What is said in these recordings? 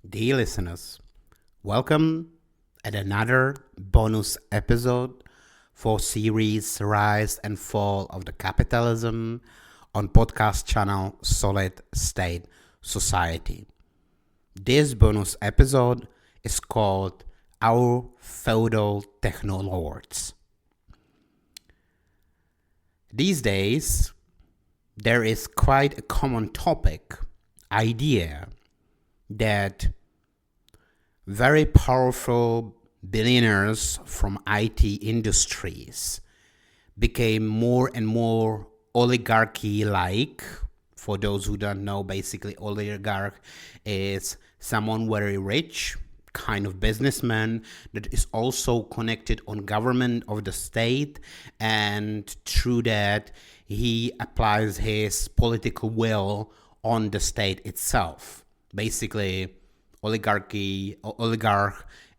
Dear listeners, welcome at another bonus episode for series Rise and Fall of the Capitalism on podcast channel Solid State Society. This bonus episode is called Our Feudal Techno Lords. These days, there is quite a common topic, idea, that very powerful billionaires from IT industries became more and more oligarchy-like. For those who don't know, basically oligarch is someone very rich, kind of businessman that is also connected on government of the state, and through that he applies his political will on the state itself. Basically, oligarch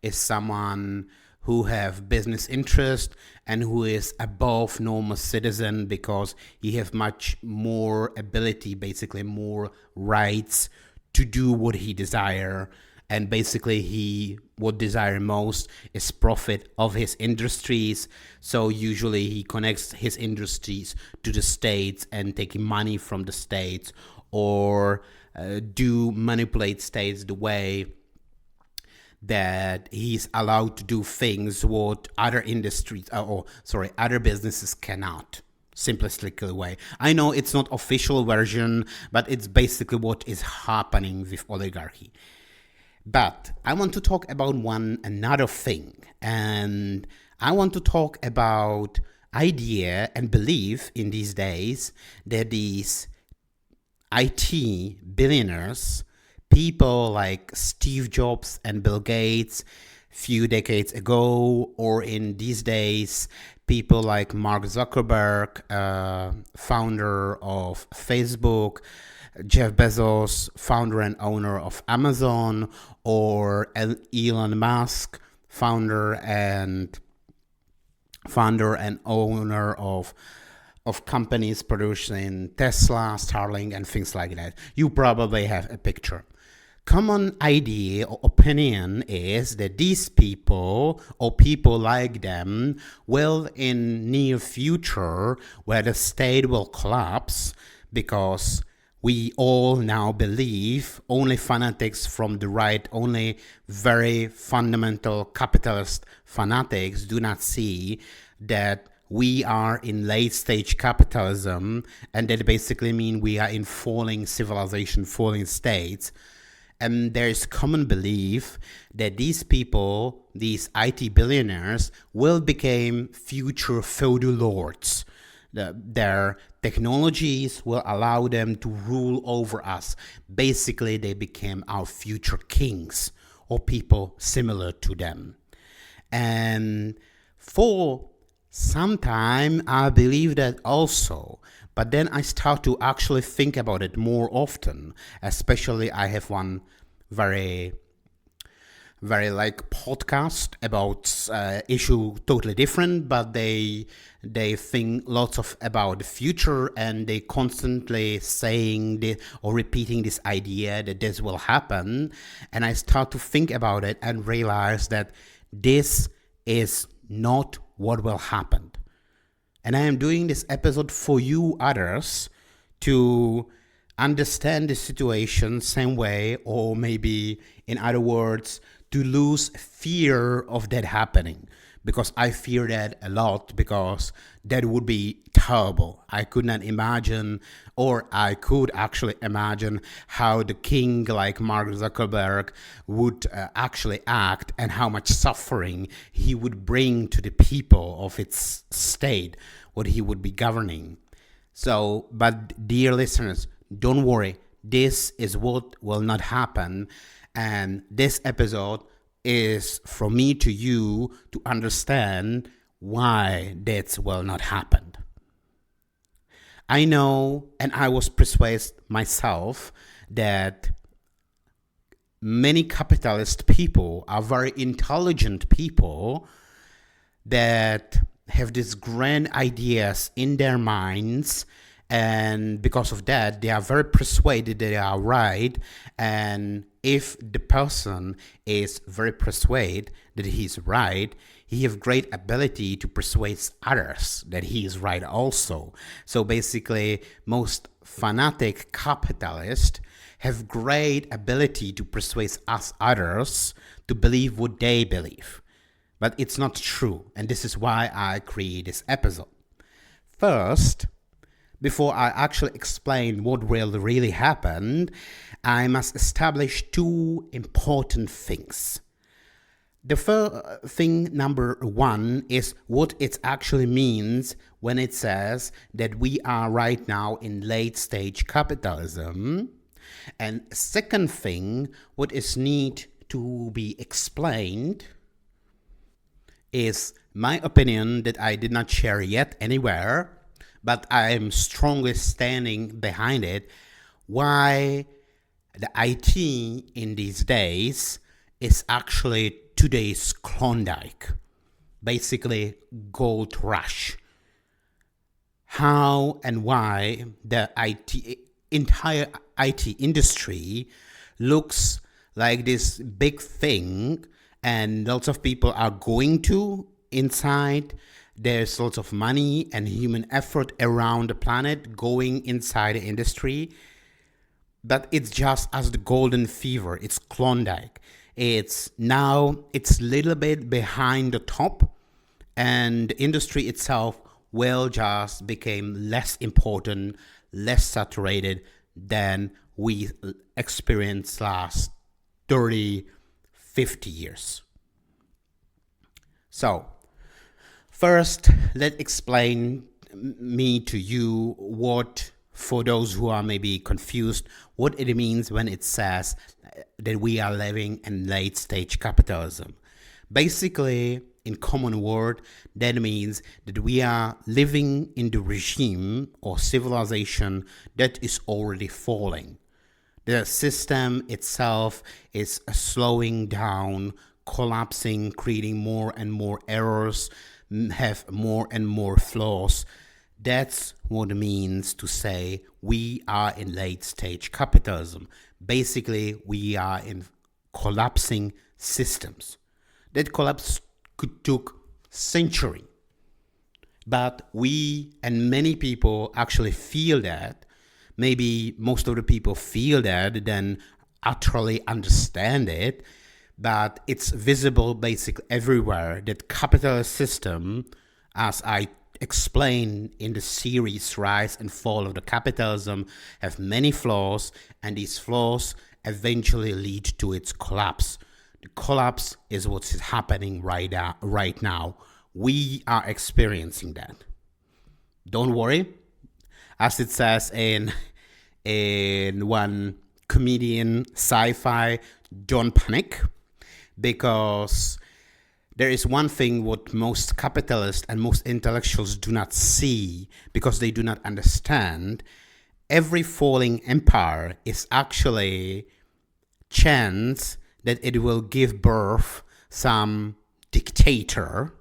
is someone who have business interest and who is above normal citizen because he have much more ability, basically more rights to do what he desire. And basically he what desire most is profit of his industries. So usually he connects his industries to the states and taking money from the states, or do manipulate states the way that he's allowed to do things what other industries, other businesses cannot. Simplistically way. I know it's not official version, but it's basically what is happening with oligarchy. But I want to talk about another thing, and I want to talk about idea and belief in these days that these IT billionaires, people like Steve Jobs and Bill Gates few decades ago, or in these days, people like Mark Zuckerberg, founder of Facebook, Jeff Bezos, founder and owner of Amazon, or Elon Musk, founder and owner of companies producing Tesla, Starlink, and things like that. You probably have a picture. Common idea or opinion is that these people or people like them will in near future where the state will collapse, because we all now believe, only fanatics from the right, only very fundamental capitalist fanatics do not see that we are in late stage capitalism, and that basically means we are in falling civilization, falling states. And there is common belief that these people, these IT billionaires, will become future feudal lords. Their technologies will allow them to rule over us. Basically, they became our future kings or people similar to them. And for some time, I believe that also. But then I start to actually think about it more often. Especially, I have one very podcast about issue totally different, but they think lots of about the future, and they constantly saying or repeating this idea that this will happen. And I start to think about it and realize that this is not what will happen. And I am doing this episode for you others to understand the situation same way, or maybe in other words, to lose fear of that happening. Because I fear that a lot, because that would be terrible. I could not imagine, or I could actually imagine how the king like Mark Zuckerberg would actually act, and how much suffering he would bring to the people of its state, what he would be governing. So, but dear listeners, don't worry. This is what will not happen. And this episode is from me to you to understand why that will not happen. I know, and I was persuaded myself, that many capitalist people are very intelligent people that have these grand ideas in their minds, and because of that they are very persuaded they are right, and if the person is very persuaded that he's right, he have great ability to persuade others that he is right also. So basically, most fanatic capitalists have great ability to persuade us others to believe what they believe. But it's not true, and this is why I create this episode. First, before I actually explain what will really happen, I must establish two important things. The first thing, number one, is what it actually means when it says that we are right now in late stage capitalism. And second thing, what is need to be explained is my opinion that I did not share yet anywhere, but I am strongly standing behind it, why the IT in these days is actually today's Klondike, basically gold rush. How and why the entire IT industry looks like this big thing, and lots of people are going to inside. There's lots of money and human effort around the planet going inside the industry. But it's just as the golden fever. It's Klondike. It's a little bit behind the top, and the industry itself will just become less important, less saturated than we experienced last 30, 50 years. So, first, let's explain me to you what, for those who are maybe confused, what it means when it says that we are living in late stage capitalism. Basically, in common word, that means that we are living in the regime or civilization that is already falling. The system itself is slowing down, collapsing, creating more and more errors, have more and more flaws. That's what it means to say we are in late stage capitalism. Basically, we are in collapsing systems. That collapse took centuries. But we and many people actually feel that. Maybe most of the people feel that, then utterly understand it. But it's visible basically everywhere that capitalist system, as I explained in the series Rise and Fall of the Capitalism, have many flaws, and these flaws eventually lead to its collapse. The collapse is what's happening right now. We are experiencing that. Don't worry, as it says in one comedian sci-fi, don't panic, because there is one thing what most capitalists and most intellectuals do not see, because they do not understand. Every falling empire is actually chance that it will give birth some dictator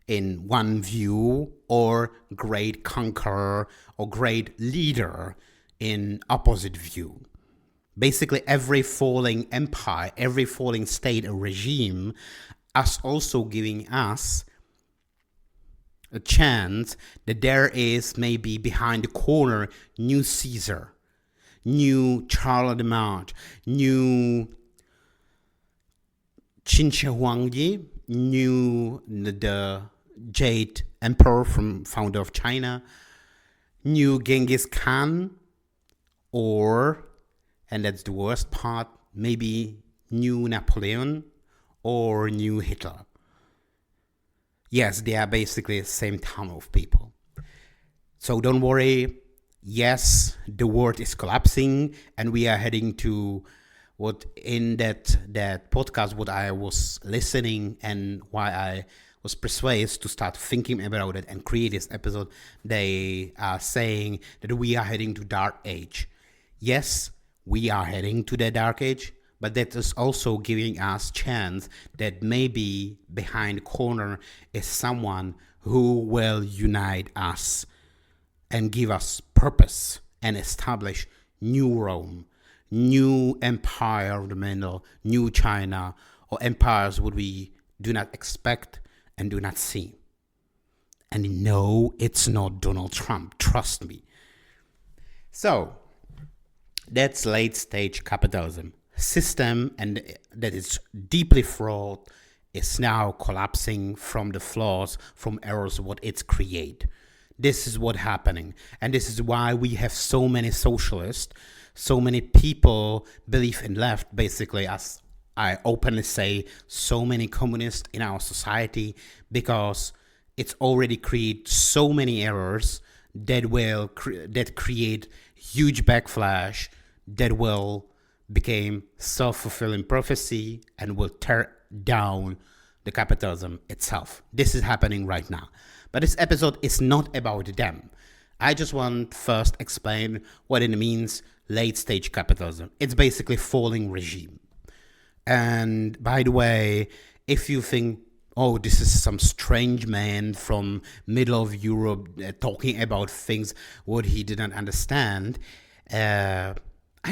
in one view, or great conqueror or great leader in opposite view. Basically, every falling empire, every falling state or regime is also giving us a chance that there is maybe behind the corner new Caesar, new Charles de Mont, new Qin Shi Huangdi, new the Jade Emperor founder of China, new Genghis Khan, or, and that's the worst part, maybe new Napoleon or new Hitler. Yes, they are basically the same type of people. So don't worry. Yes, the world is collapsing, and we are heading to what in that podcast, what I was listening and why I was persuaded to start thinking about it and create this episode. They are saying that we are heading to dark age. Yes, we are heading to the dark age, but that is also giving us chance that maybe behind the corner is someone who will unite us and give us purpose and establish new Rome, new empire of the middle, new China, or empires would we do not expect and do not see. And no, it's not Donald Trump, trust me. So, that's late stage capitalism. System and that is deeply flawed is now collapsing from the flaws, from errors what it's create. This is what's happening. And this is why we have so many socialists, so many people believe in left, basically, as I openly say, so many communists in our society, because it's already created so many errors that will that create huge backlash, that will become self-fulfilling prophecy and will tear down the capitalism itself. This is happening right now. But this episode is not about them. I just want first explain what it means late stage capitalism. It's basically falling regime. And by the way, if you think, oh, this is some strange man from middle of Europe talking about things what he didn't understand, I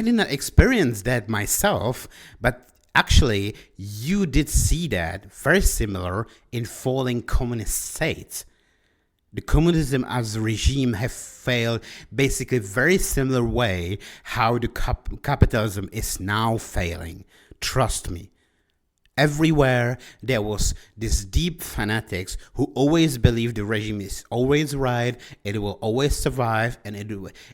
did not experience that myself, but actually you did see that very similar in falling communist states. The communism as a regime have failed basically very similar way how the capitalism is now failing. Trust me. Everywhere there was this deep fanatics who always believe the regime is always right, it will always survive, and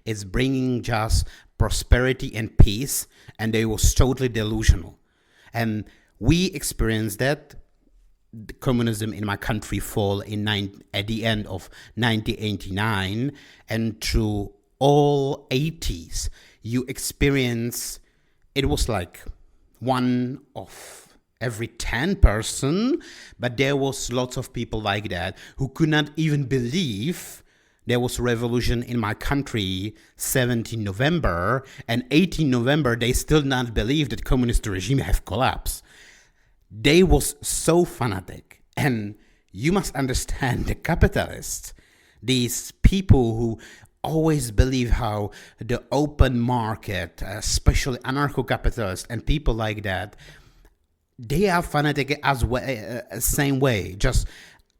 it's bringing just prosperity and peace, and they was totally delusional. And we experienced that the communism in my country fall at the end of 1989, and through all 80s you experience it was like one of every 10 person, but there was lots of people like that who could not even believe there was a revolution in my country 17 November, and 18 November they still not believe that communist regime have collapsed. They was so fanatic. And you must understand the capitalists, these people who always believe how the open market, especially anarcho-capitalists and people like that, they are fanatic as well, same way, just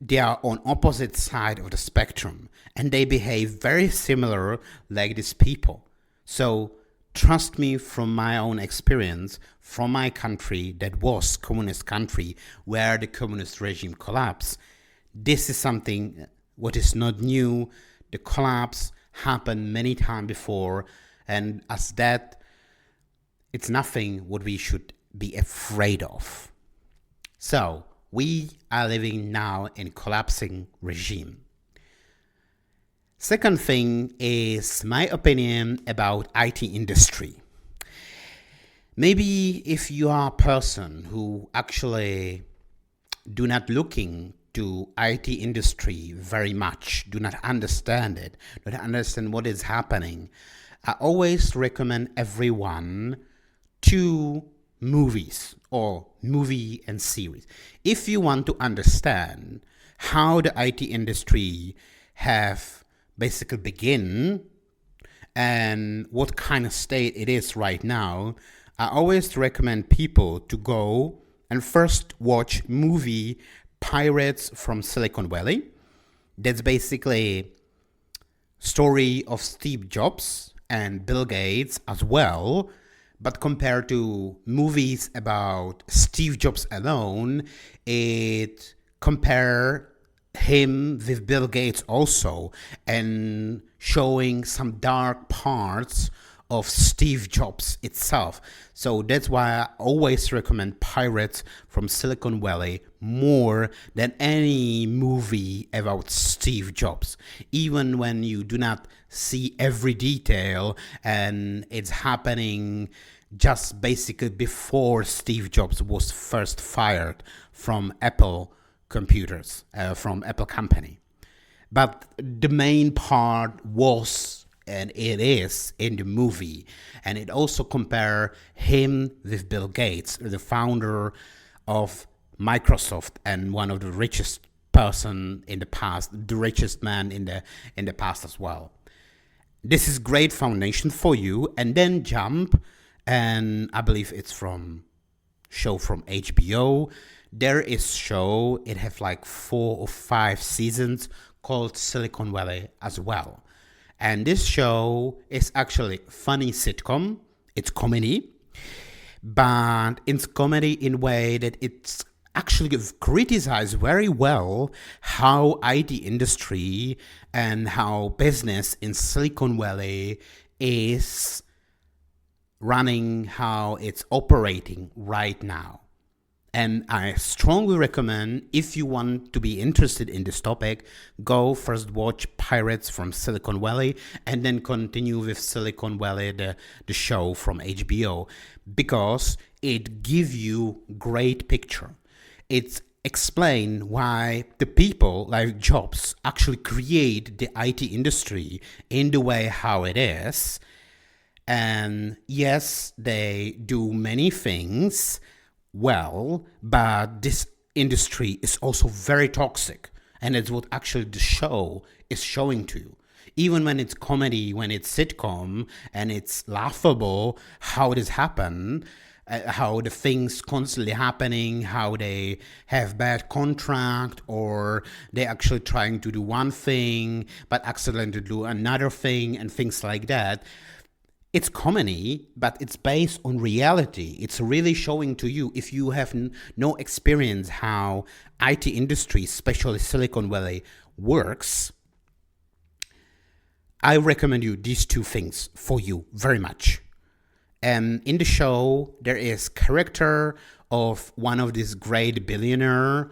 they are on opposite side of the spectrum, and they behave very similar like these people. So trust me, from my own experience, from my country that was communist country where the communist regime collapsed, this is something what is not new. The collapse happened many times before, and as that, it's nothing what we should be afraid of. So we are living now in collapsing regime. Second thing is my opinion about IT industry. Maybe if you are a person who actually do not looking to IT industry very much, do not understand it, do not understand what is happening, I always recommend everyone to movies or movie and series. If you want to understand how the IT industry have basically begin and what kind of state it is right now, I always recommend people to go and first watch movie Pirates from Silicon Valley. That's basically story of Steve Jobs and Bill Gates as well. But compared to movies about Steve Jobs alone, it compare him with Bill Gates also, and showing some dark parts of Steve Jobs itself. So that's why I always recommend Pirates from Silicon Valley more than any movie about Steve Jobs. Even when you do not see every detail and it's happening just basically before Steve Jobs was first fired from Apple computers, from Apple company. But the main part was, and it is, in the movie. And it also compare him with Bill Gates, the founder of Microsoft and one of the richest person in the past, the richest man in the past as well. This is great foundation for you, and then jump and I believe it's from show from HBO. There is show, it have like 4 or 5 seasons, called Silicon Valley as well. And this show is actually funny sitcom. It's comedy, but it's comedy in a way that it's actually criticized very well how IT industry and how business in Silicon Valley is running, how it's operating right now. And I strongly recommend, if you want to be interested in this topic, go first watch Pirates from Silicon Valley and then continue with Silicon Valley, the show from HBO, because it gives you great picture. It's explain why the people like Jobs actually create the IT industry in the way how it is. And yes, they do many things well, but this industry is also very toxic, and it's what actually the show is showing to you. Even when it's comedy, when it's sitcom, and it's laughable how it has happened, how the things constantly happening, how they have bad contract, or they actually trying to do one thing but accidentally do another thing, and things like that. It's comedy, but it's based on reality. It's really showing to you, if you have no experience how IT industry, especially Silicon Valley, works. I recommend you these 2 things for you very much. In the show, there is character of one of these great billionaire,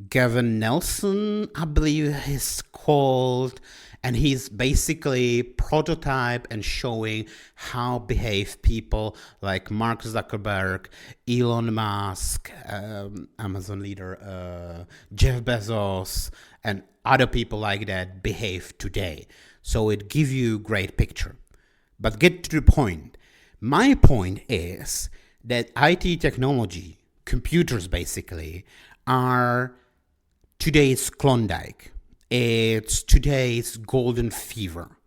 Gavin Nelson, I believe he's called, and he's basically prototype and showing how behave people like Mark Zuckerberg, Elon Musk, Amazon leader, Jeff Bezos, and other people like that behave today. So it gives you a great picture. But get to the point. My point is that IT technology, computers basically, are today's Klondike. It's today's golden fever.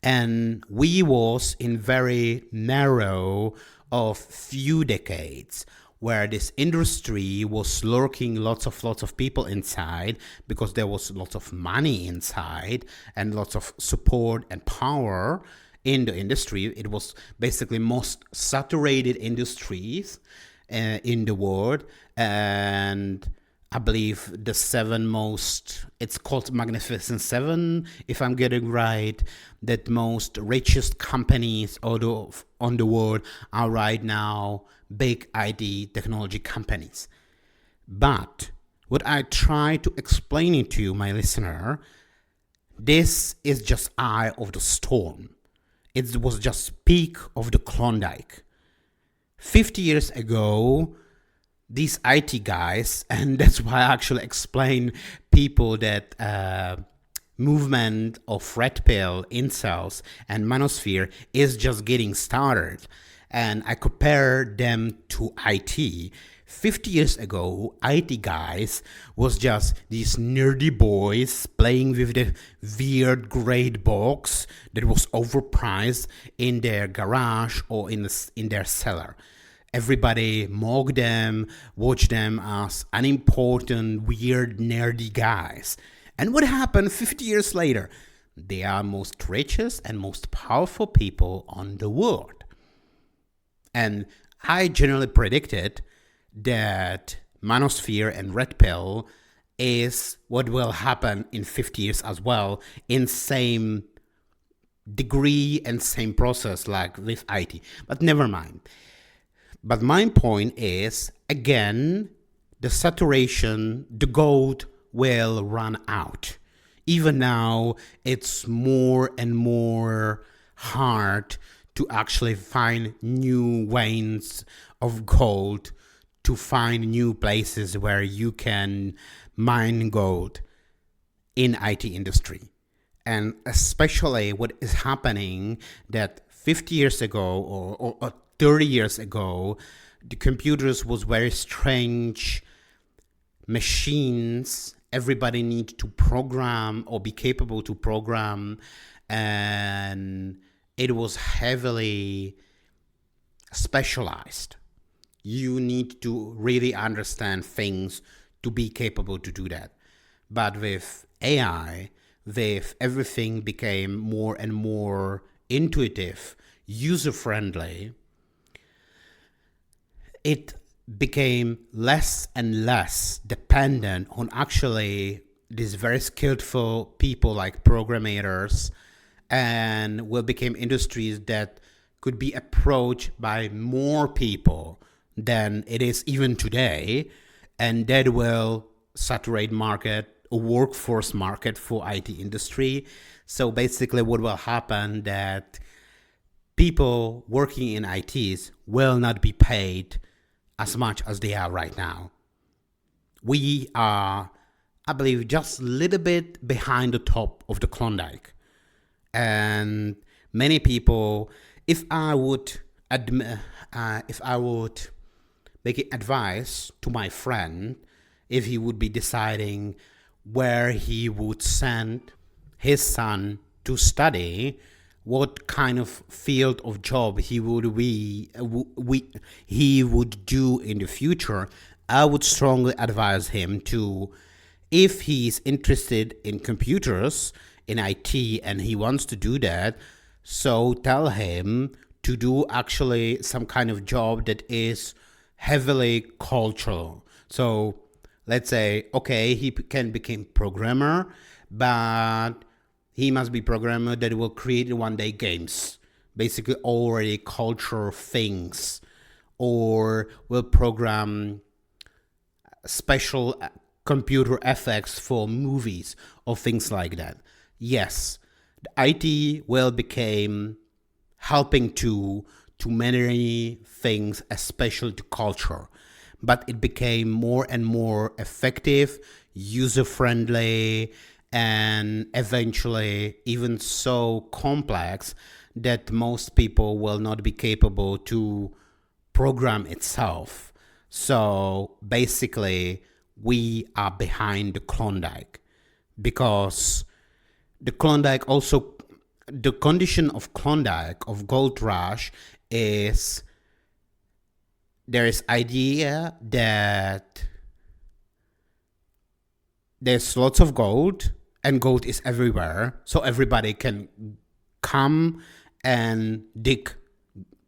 And we was in very narrow of few decades where this industry was lurking lots of people inside, because there was lots of money inside and lots of support and power in the industry. It was basically most saturated industries in the world, and I believe the 7 most, it's called Magnificent 7, if I'm getting right, that most richest companies on the world are right now big IT technology companies. But what I try to explain it to you, my listener, this is just eye of the storm. It was just peak of the Klondike. 50 years ago, these IT guys, and that's why I actually explain people that movement of red pill, incels, and manosphere is just getting started. And I compare them to IT. 50 years ago, IT guys was just these nerdy boys playing with the weird great box that was overpriced in their garage or in their cellar. Everybody mocked them, watched them as unimportant, weird, nerdy guys. And what happened 50 years later? They are most richest and most powerful people on the world. And I generally predicted that manosphere and red pill is what will happen in 50 years as well, in same degree and same process like with IT. But never mind. But my point is, again, the saturation, the gold will run out. Even now, it's more and more hard to actually find new veins of gold, to find new places where you can mine gold in IT industry. And especially what is happening that 50 years ago or 30 years ago, the computers was very strange machines. Everybody needs to program or be capable to program, and it was heavily specialized. You need to really understand things to be capable to do that. But with AI, with everything became more and more intuitive, user-friendly, it became less and less dependent on actually these very skillful people like programmers, and will become industries that could be approached by more people than it is even today, and that will saturate market, a workforce market for IT industry. So basically what will happen that people working in ITs will not be paid as much as they are right now. We are, I believe, just a little bit behind the top of the Klondike. And many people, if I would make an advice to my friend, if he would be deciding where he would send his son to study, what kind of field of job he would do in the future, I would strongly advise him to, if he's interested in computers, in IT, and he wants to do that, so tell him to do actually some kind of job that is heavily cultural. So let's say, okay, he can become programmer, but he must be programmer that will create one day games, basically already cultural things, or will program special computer effects for movies or things like that. Yes, the IT will become helping to many things, especially to culture, but it became more and more effective, user-friendly, and eventually even so complex that most people will not be capable to program itself. So basically, we are behind the Klondike, because the Klondike also, the condition of Klondike, of gold rush, is there is idea that there's lots of gold and gold is everywhere, so everybody can come and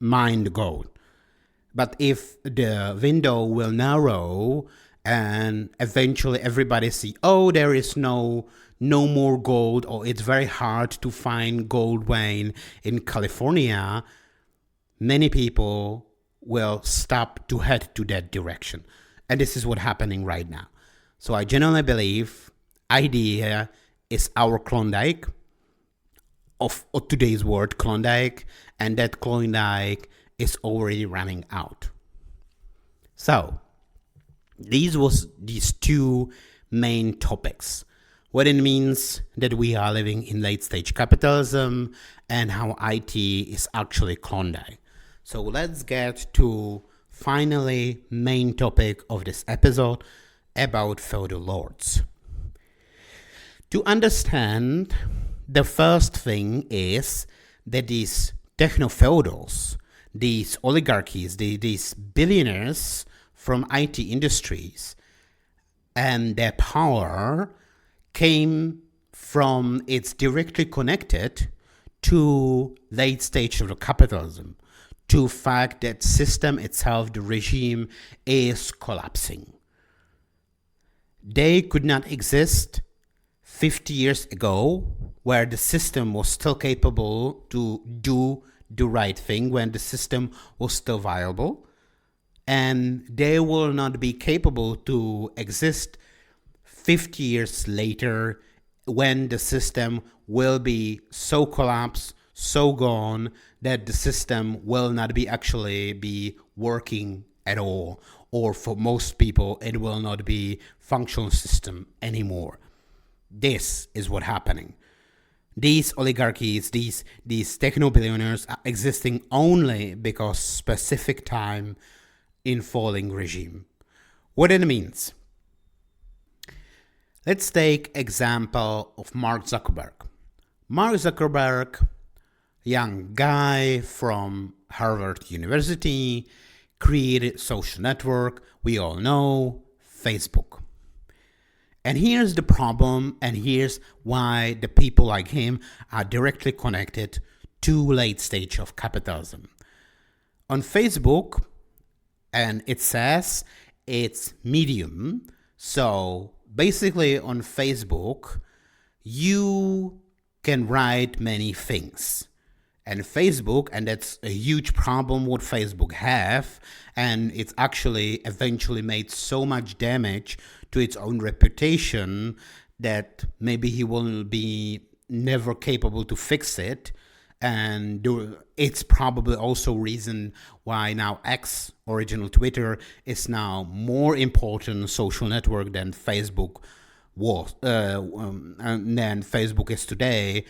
mine the gold. But if the window will narrow and eventually everybody see, oh, there is no more gold, or it's very hard to find gold vein in California, many people will stop to head to that direction. And this is what's happening right now. So I genuinely believe idea is our Klondike, of today's word Klondike, and that Klondike is already running out. So these two main topics: what it means that we are living in late stage capitalism, and how IT is actually Klondike. So let's get to finally main topic of this episode about feudal lords. To understand, the first thing is that these techno feudals, these oligarchies, these billionaires from IT industries, and their power came from, it's directly connected to late stage of capitalism, to fact that system itself, the regime, is collapsing. They could not exist 50 years ago, where the system was still capable to do the right thing, when the system was still viable, and they will not be capable to exist 50 years later, when the system will be so collapsed, so gone, that the system will not be actually be working at all, or for most people it will not be functional system anymore. This is what's happening. These oligarchies, these techno billionaires are existing only because specific time in falling regime. What it means? Let's take example of Mark Zuckerberg. Mark Zuckerberg, young guy from Harvard University, created social network we all know, Facebook. And here's the problem, and here's why the people like him are directly connected to late stage of capitalism. On Facebook, and it says it's medium. So basically on Facebook, you can write many things. And Facebook, and that's a huge problem what Facebook have, and it's actually eventually made so much damage to its own reputation that maybe he will be never capable to fix it. And it's probably also reason why now X, original Twitter, is now more important social network than Facebook was, and than Facebook is today.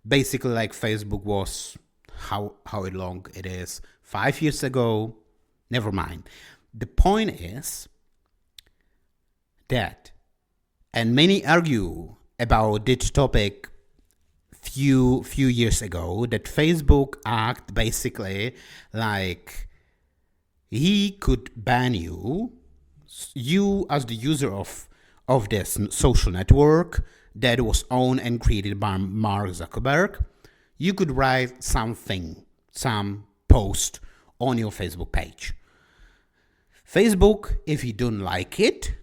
Basically, like Facebook was how long it is 5 years ago. Never mind. The point is that, and many argue about this topic few years ago, that Facebook act basically like he could ban you as the user of this social network that was owned and created by Mark Zuckerberg. You could write something, some post on your Facebook page. Facebook, if he don't like it,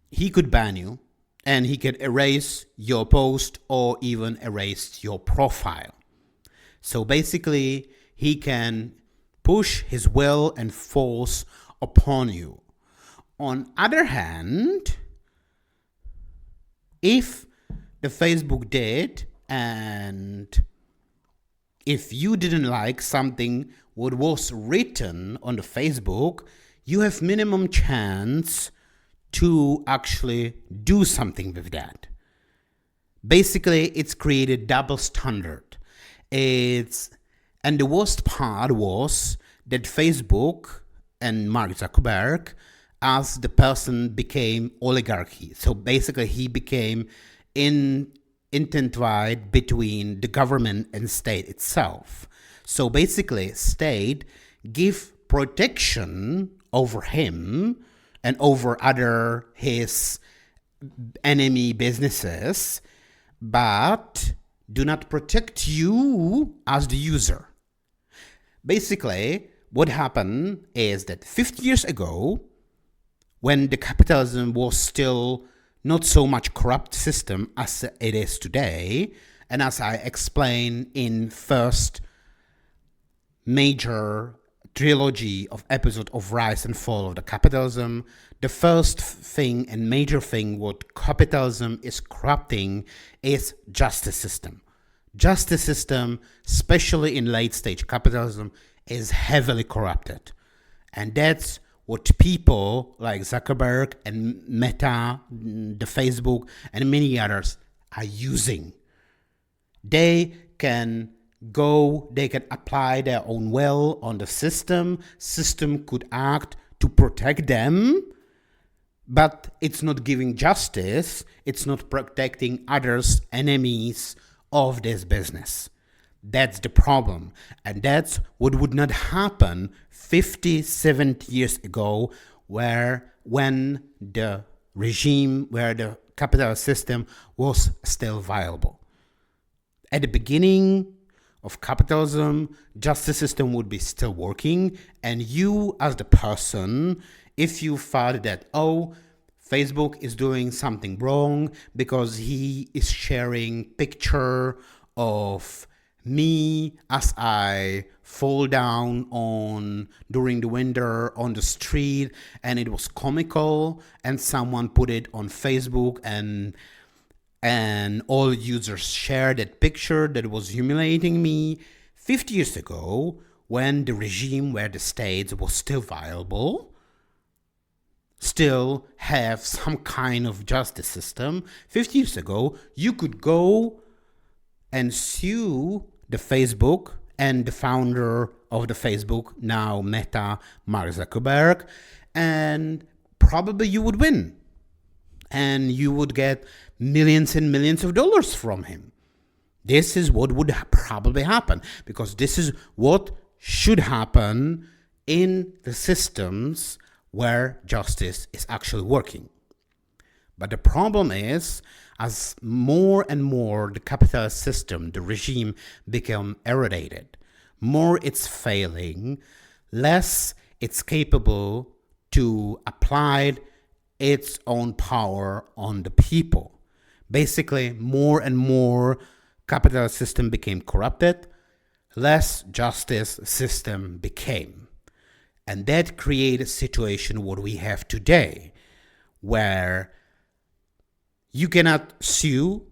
he could ban you, and he could erase your post or even erase your profile. So basically, he can push his will and force upon you. On other hand, if the Facebook did, and if you didn't like something what was written on the Facebook, you have minimum chance to actually do something with that. Basically, it's created double standard. And the worst part was that Facebook and Mark Zuckerberg, as the person, became oligarchy. So basically, he became intertwined between the government and state itself. So basically, state give protection over him and over other his enemy businesses, but do not protect you as the user. Basically, what happened is that 50 years ago, when the capitalism was still not so much corrupt system as it is today, and as I explained in first major trilogy of episode of Rise and Fall of the Capitalism, the first thing and major thing what capitalism is corrupting is justice system. Justice system, especially in late stage capitalism, is heavily corrupted. And that's what people like Zuckerberg and Meta, the Facebook, and many others are using. They can apply their own will on the system. System could act to protect them, but it's not giving justice. It's not protecting others, enemies of this business. That's the problem. And that's what would not happen 50, 70 years ago, when the regime, where the capitalist system was still viable. At the beginning of capitalism, justice system would be still working, and you as the person, if you thought that, Facebook is doing something wrong because he is sharing picture of me as I fall down during the winter on the street, and it was comical, and someone put it on Facebook, and all users shared that picture that was humiliating me. 50 years ago, when the regime, where the states was still viable, still have some kind of justice system, 50 years ago, you could go and sue the Facebook and the founder of the Facebook, now Meta, Mark Zuckerberg, and probably you would win. And you would get millions and millions of dollars from him. This is what would probably happen, because this is what should happen in the systems where justice is actually working. But the problem is, as more and more the capitalist system, the regime, become eroded, more it's failing, less it's capable to apply its own power on the people. Basically, more and more capitalist system became corrupted, less justice system became. And that created a situation what we have today, where you cannot sue,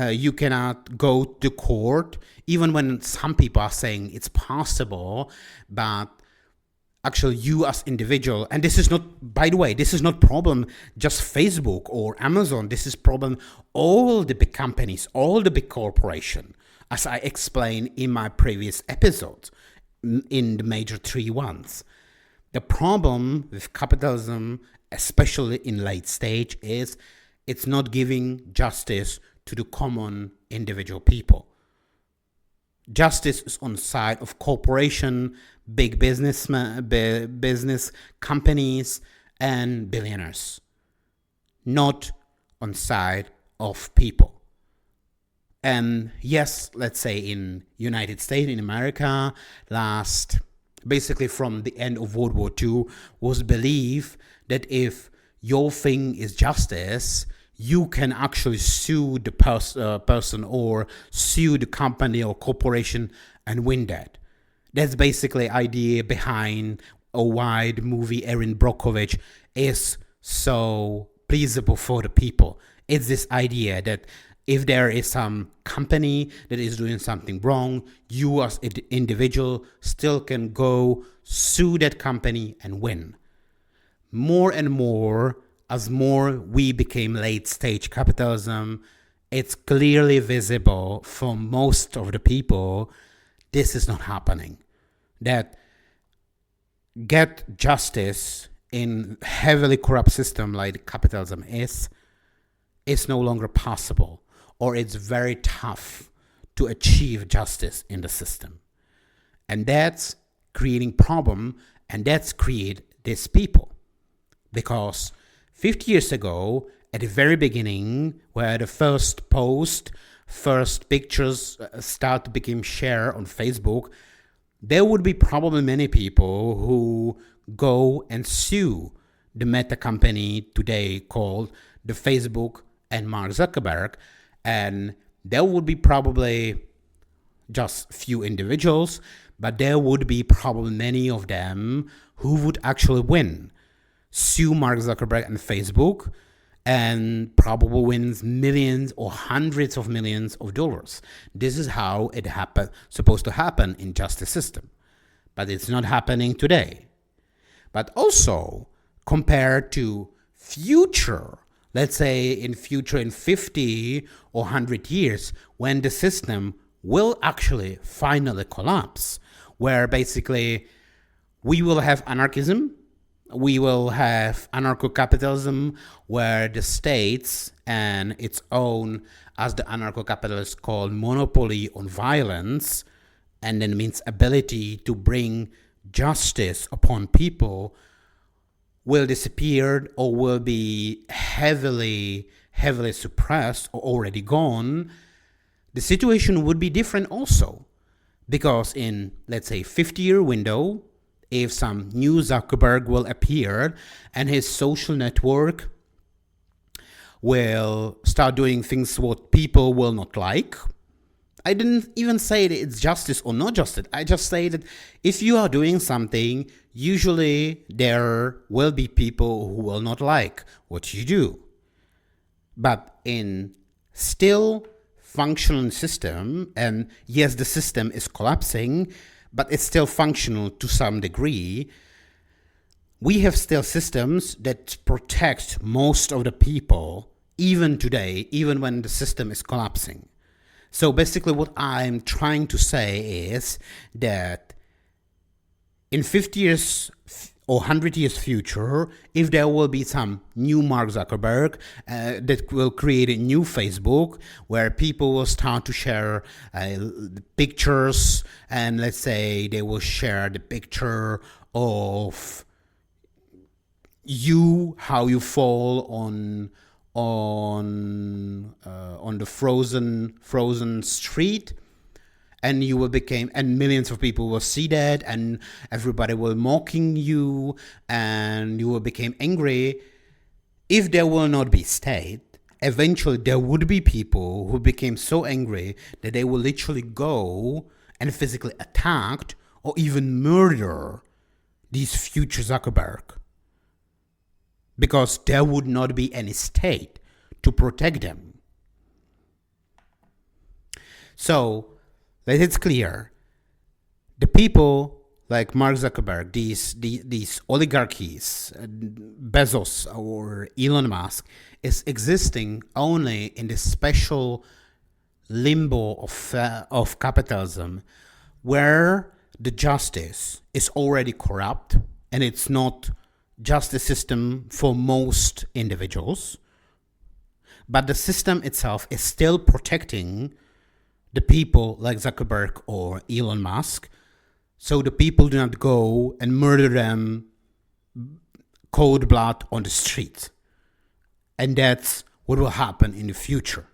you cannot go to court, even when some people are saying it's possible, but actually you as individual, and this is not, by the way, this is not problem just Facebook or Amazon, this is problem all the big companies, all the big corporation, as I explained in my previous episodes, in the major three ones. The problem with capitalism, especially in late stage, is it's not giving justice to the common individual people. Justice is on the side of corporation, big business companies, and billionaires, not on the side of people. And yes, let's say in United States, in America, basically from the end of World War II, was belief that if your thing is justice, you can actually sue the person or sue the company or corporation and win that. That's basically idea behind why the movie Erin Brockovich is so pleasable for the people. It's this idea that if there is some company that is doing something wrong, you as an individual still can go sue that company and win. More and more, as more we became late stage capitalism, it's clearly visible for most of the people this is not happening. That get justice in heavily corrupt system like capitalism is no longer possible, or it's very tough to achieve justice in the system. And that's creating problem, and that's create these people. Because 50 years ago, at the very beginning, where the first pictures start to become shared on Facebook, there would be probably many people who go and sue the Meta company today called the Facebook and Mark Zuckerberg, and there would be probably just few individuals, but there would be probably many of them who would actually win. Sue Mark Zuckerberg and Facebook, and probably wins millions or hundreds of millions of dollars. This is how it supposed to happen in justice system. But it's not happening today. But also, compared to future, let's say in 50 or 100 years, when the system will actually finally collapse, where basically we will have anarchism, we will have anarcho-capitalism, where the states and its own, as the anarcho-capitalists call, monopoly on violence, and then means ability to bring justice upon people, will disappear or will be heavily suppressed or already gone. The situation would be different also, because in, let's say, 50-year window, if some new Zuckerberg will appear and his social network will start doing things what people will not like. I didn't even say that it's justice or not justice. I just say that if you are doing something, usually there will be people who will not like what you do. But in still functional system, and yes, the system is collapsing, but it's still functional to some degree, we have still systems that protect most of the people, even today, even when the system is collapsing. So basically what I'm trying to say is that in 50 years or 100 years future, if there will be some new Mark Zuckerberg that will create a new Facebook where people will start to share pictures, and let's say they will share the picture of you, how you fall on the frozen street, and you will become, and millions of people will see that, and everybody will mocking you, and you will become angry. If there will not be state, eventually there would be people who became so angry that they will literally go and physically attack or even murder these future Zuckerberg, because there would not be any state to protect them. So that it's clear, the people like Mark Zuckerberg, these oligarchies, Bezos or Elon Musk, is existing only in this special limbo of capitalism, where the justice is already corrupt, and it's not justice system for most individuals, but the system itself is still protecting the people like Zuckerberg or Elon Musk, so the people do not go and murder them cold blood on the street. And that's what will happen in the future.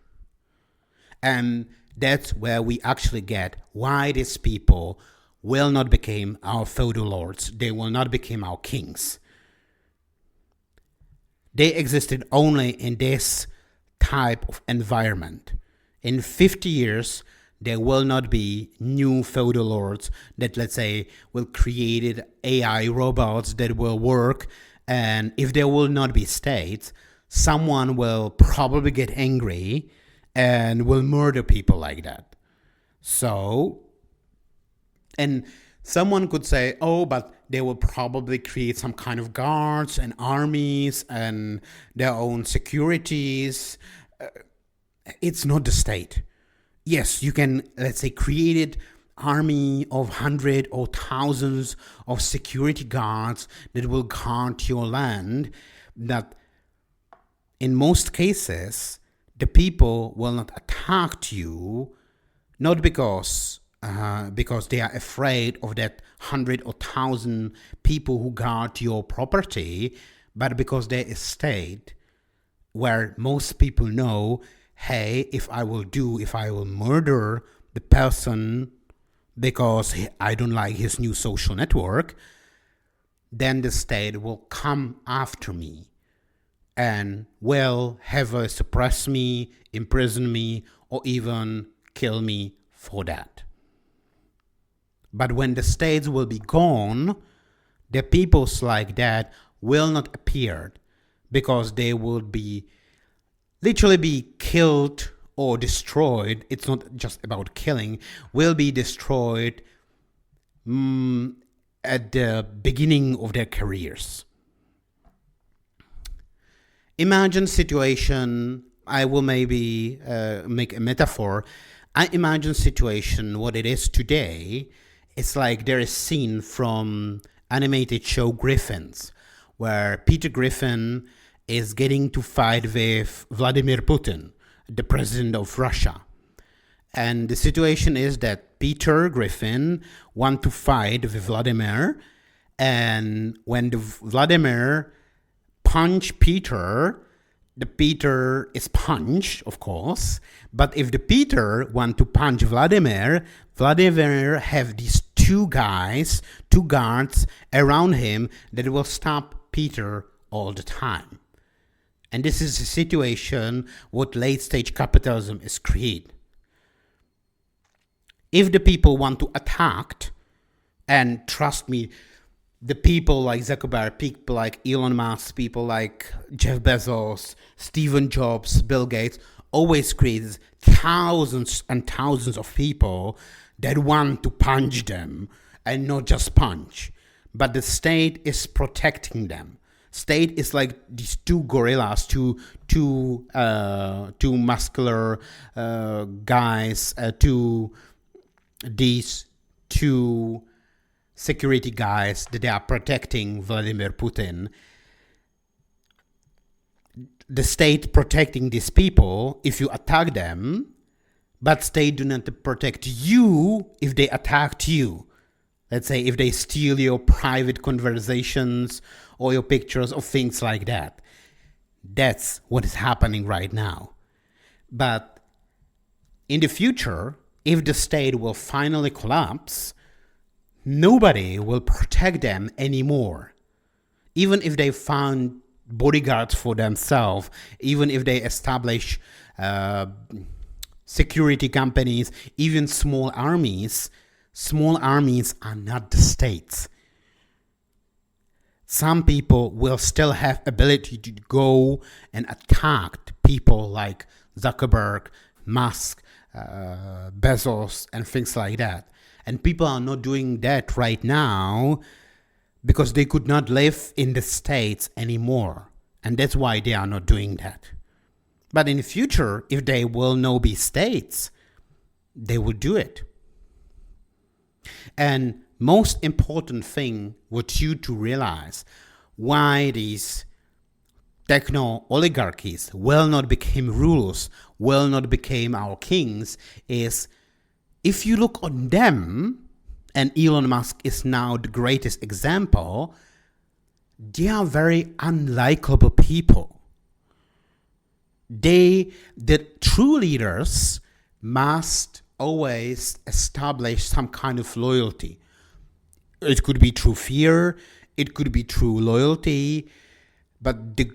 And that's where we actually get why these people will not become our feudal lords. They will not become our kings. They existed only in this type of environment. In 50 years, there will not be new feudal lords that, let's say, will create AI robots that will work. And if there will not be states, someone will probably get angry and will murder people like that. So, and someone could say, oh, but they will probably create some kind of guards and armies and their own securities. It's not the state. Yes, you can, let's say, create an army of hundreds or thousands of security guards that will guard your land. That in most cases, the people will not attack you, not because they are afraid of that 100 or 1,000 people who guard your property, but because there is state where most people know, hey, if I will murder the person because I don't like his new social network, then the state will come after me and will have suppress me, imprison me, or even kill me for that. But when the states will be gone, the peoples like that will not appear, because they will be literally be killed or destroyed. It's not just about killing, will be destroyed at the beginning of their careers. Imagine situation, I will maybe make a metaphor. I imagine situation what it is today. It's like there is a scene from animated show Griffins, where Peter Griffin is getting to fight with Vladimir Putin, the president of Russia. And the situation is that Peter Griffin wants to fight with Vladimir, and when the Vladimir punch Peter, the Peter is punched, of course. But if the Peter want to punch Vladimir, Vladimir have these two guards around him that will stop Peter all the time. And this is a situation what late stage capitalism is create. If the people want to attack, and trust me, the people like Zuckerberg, people like Elon Musk, people like Jeff Bezos, Steve Jobs, Bill Gates, always creates thousands and thousands of people that want to punch them, and not just punch, but the state is protecting them. State is like these two gorillas, two muscular guys, these two security guys that they are protecting Vladimir Putin. The state protecting these people if you attack them, but state do not protect you if they attacked you. Let's say if they steal your private conversations or your pictures or things like that. That's what is happening right now. But in the future, if the state will finally collapse, nobody will protect them anymore. Even if they found bodyguards for themselves, even if they establish security companies, even small armies are not the states. Some people will still have ability to go and attack people like Zuckerberg, Musk, Bezos, and things like that. And people are not doing that right now because they could not live in the states anymore. And that's why they are not doing that. But in the future, if they will now be states, they will do it. And most important thing, what you to realize, why these techno oligarchies will not become rulers, will not become our kings, is if you look on them, and Elon Musk is now the greatest example, they are very unlikable people. The true leaders must always establish some kind of loyalty. It could be through fear, it could be through loyalty, but the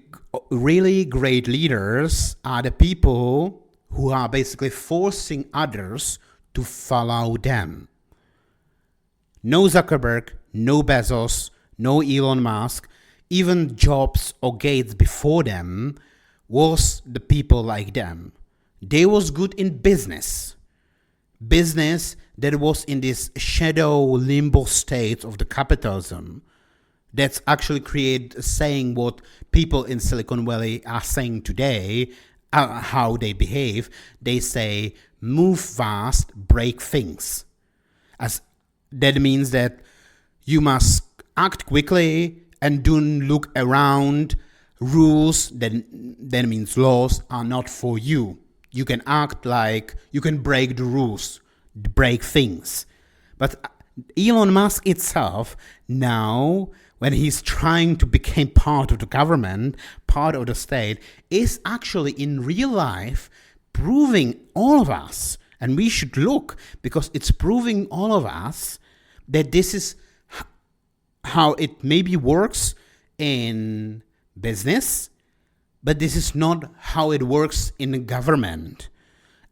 really great leaders are the people who are basically forcing others to follow them. No Zuckerberg, no Bezos, no Elon Musk, even Jobs or Gates before them was the people like them. They was good in business that was in this shadow limbo state of the capitalism. That's actually saying what people in Silicon Valley are saying today, how they behave. They say, move fast, break things. As that means that you must act quickly and don't look around. Rules, that means laws, are not for you. You can act like you can break the rules, break things. But Elon Musk itself, now, when he's trying to become part of the government, part of the state, is actually in real life proving all of us, and we should look, because it's proving all of us that this is how it maybe works in business, but this is not how it works in the government.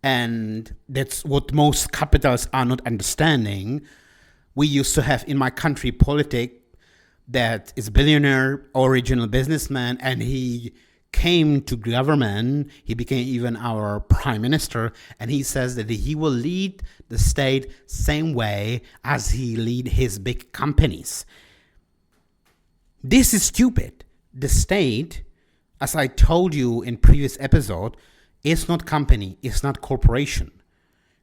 And that's what most capitalists are not understanding. We used to have in my country politic that is a billionaire, original businessman, and he came to government, he became even our prime minister, and he says that he will lead the state same way as he lead his big companies. This is stupid. The state, as I told you in previous episode, is not company, it's not corporation.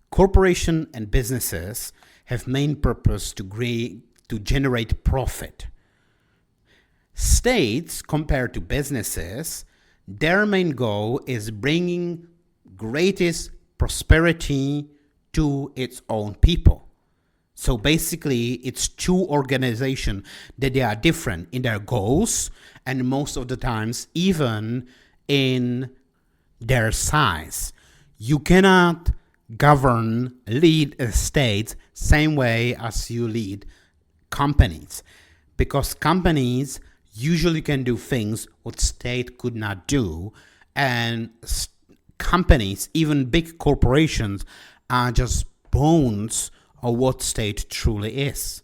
Corporation and businesses have main purpose to generate profit. States, compared to businesses, their main goal is bringing greatest prosperity to its own people. So basically, it's two organizations that they are different in their goals and most of the times even in their size. You cannot lead a state same way as you lead companies, because companies usually can do things what state could not do, and companies, even big corporations, are just bones of what state truly is.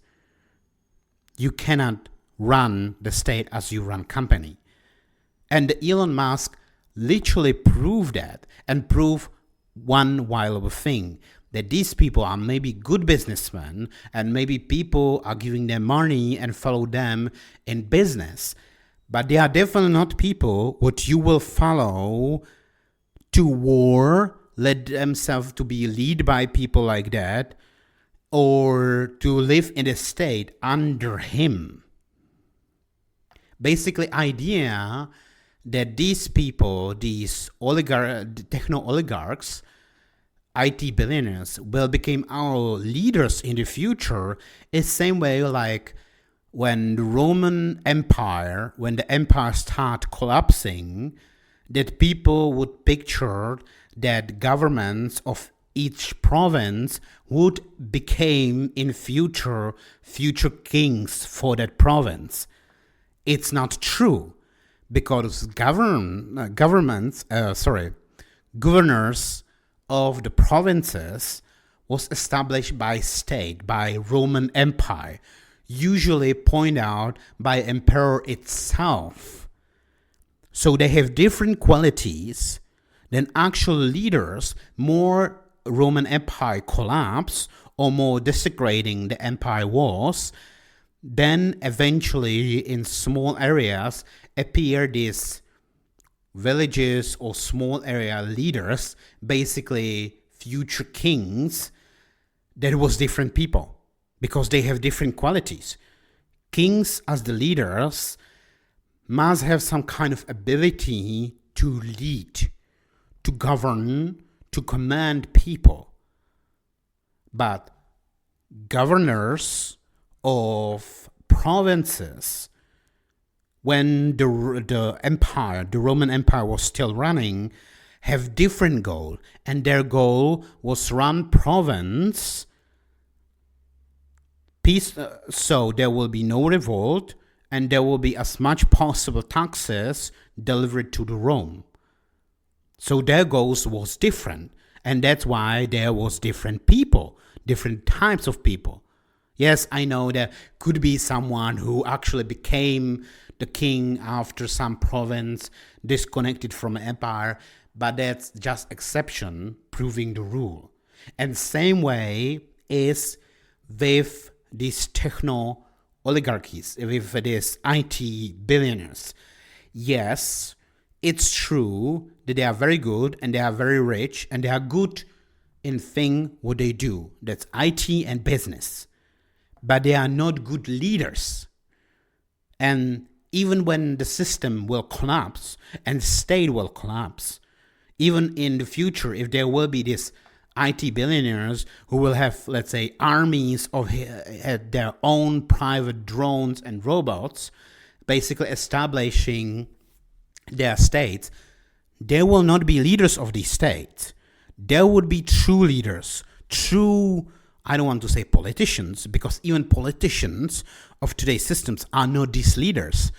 You cannot run the state as you run company. And Elon Musk literally proved that, and proved one valuable thing, that these people are maybe good businessmen, and maybe people are giving them money and follow them in business, but they are definitely not people what you will follow to war, let themselves to be led by people like that, or to live in a state under him. Basically, idea that these people, these techno oligarchs, IT billionaires will become our leaders in the future is same way like when the Roman Empire, when the empire started collapsing, that people would picture that governments of each province would become in future kings for that province. It's not true, because governors of the provinces was established by state, by Roman Empire, usually pointed out by emperor itself. So they have different qualities than actual leaders. More Roman Empire collapse or more desecrating the empire was, then eventually in small areas appear these villages or small area leaders, basically future kings, that was different people because they have different qualities. Kings as the leaders must have some kind of ability to lead, to govern, to command people. But governors of provinces, when the empire, the Roman Empire was still running, have different goal, and their goal was run province peace, so there will be no revolt, and there will be as much possible taxes delivered to the Rome. So their goals was different, and that's why there was different people, different types of people. Yes, I know there could be someone who actually became the king after some province disconnected from the empire, but that's just exception proving the rule. And same way is with these techno oligarchies, with these IT billionaires. Yes, it's true that they are very good and they are very rich and they are good in thing what they do. That's IT and business. But they are not good leaders. And even when the system will collapse and the state will collapse, even in the future, if there will be these IT billionaires who will have, let's say, armies of their own private drones and robots, basically establishing their states, they will not be leaders of these states. There would be true leaders, true, I don't want to say politicians, because even politicians of today's systems are not these leaders.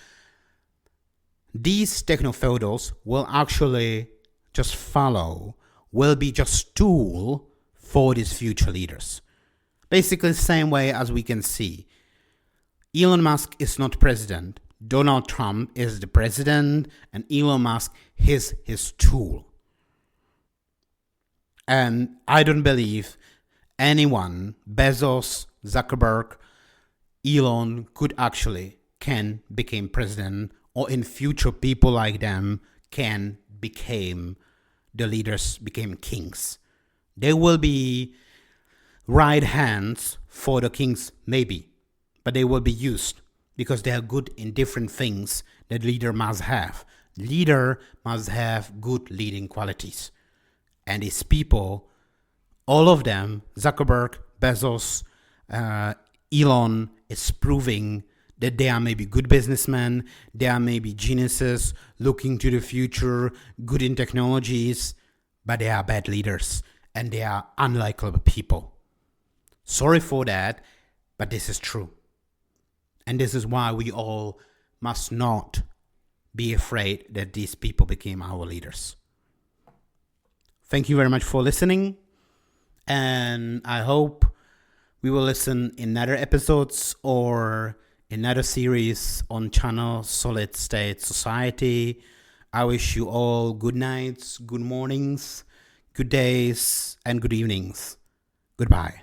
These techno-feudals will actually just follow, will be just tool for these future leaders. Basically the same way as we can see. Elon Musk is not president. Donald Trump is the president, and Elon Musk is his tool. And I don't believe anyone, Bezos, Zuckerberg, Elon, can become president, or in future people like them can become the leaders, became kings. They will be right hands for the kings, maybe, but they will be used because they are good in different things that leader must have. Leader must have good leading qualities. And these people, all of them, Zuckerberg, Bezos, Elon, is proving that they are maybe good businessmen, they are maybe geniuses looking to the future, good in technologies, but they are bad leaders and they are unlikable people. Sorry for that, but this is true. And this is why we all must not be afraid that these people became our leaders. Thank you very much for listening, and I hope we will listen in other episodes or another series on channel Solid State Society. I wish you all good nights, good mornings, good days, and good evenings. Goodbye.